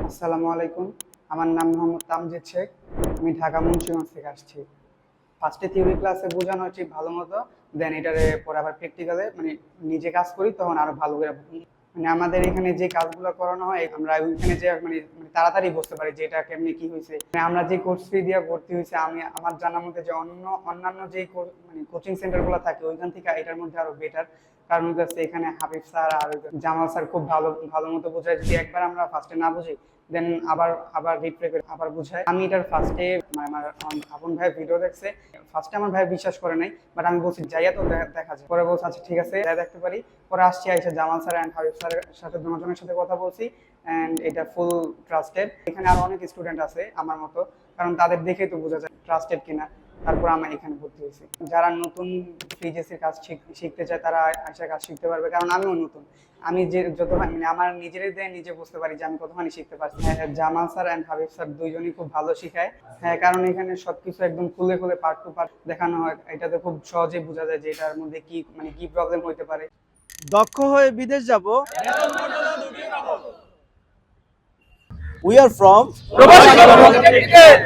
আসসালামু আলাইকুম। আমার নাম মোহাম্মদ তামজিদ শেখ। আমি ঢাকা মুন্সিগঞ্জ থেকে আসছি। ফার্স্টে থিওরি ক্লাসে বোঝানো ঠিক ভালো মতো, দেন এটারে পরে আবার প্র্যাকটিক্যালে মানে নিজে কাজ করি, তখন আরো ভালো করে মানে আমাদের এখানে যে কাজগুলো করানো হয় আমরা ওইখানে যে মানে মানে তাড়াতাড়ি বুঝতে পারি যে এটা কেমনি কি হয়েছে। মানে আমরা যে কোর্স ফি দিয়ে ভর্তি হয়েছে, আমি আমার জানার মধ্যে যে অন্যান্য যে মানে কোচিং সেন্টার গুলো থাকে ওইখান থেকে এটার মধ্যে আরো বেটার। কারণ হচ্ছে এখানে হাবিব স্যার আর জামাল স্যার খুব ভালো ভালো মতো বোঝায়। যদি একবার আমরা ফার্স্টে না বুঝি, দেন আবার আবার রিপ্লে করে আবার বুঝায়। আমি এটার ফার্স্টে আমার আপন ভাই ভিডিও দেখছে, ফার্স্টে আমার ভাই বিশ্বাস করে নাই, বাট আমি বলছি যাইয়া তো দেখা যায়। পরে বলছে আচ্ছা ঠিক আছে যাই দেখতে পারি। পরে আসছি, আইসা জামাল স্যার অ্যান্ড হাবিব স্যারের সাথে দুজনের সাথে কথা বলছি, অ্যান্ড এটা ফুল ট্রাস্টেড। এখানে আরো অনেক স্টুডেন্ট আছে আমার মতো, কারণ তাদের দেখেই তো বোঝা যায় ট্রাস্টেড কিনা। তারপর আমি এখানে ভর্তি হয়েছি। যারা নতুন ফ্রিজেসির কাজ শিখতে চায় তারা আশা কাজ শিখতে পারবে, কারণ আমিও নতুন। আমি যে যত মানে আমার নিজেরই দিয়ে নিজে বুঝতে পারি যে আমি কতখানি শিখতে পারছি। হ্যাঁ, Jamal sir and Habib sir দুইজনই খুব ভালো শিখায়। হ্যাঁ, কারণ এখানে সবকিছু একদম খুলে খুলে পার্ট টু পার্ট দেখানো হয়। এটাতে খুব সহজেই বোঝা যায় যে এটার মধ্যে কি মানে কি প্রবলেম হইতে পারে। দক্ষ হয়ে বিদেশ যাব। We are from প্রবাসী কর্মসংস্থান।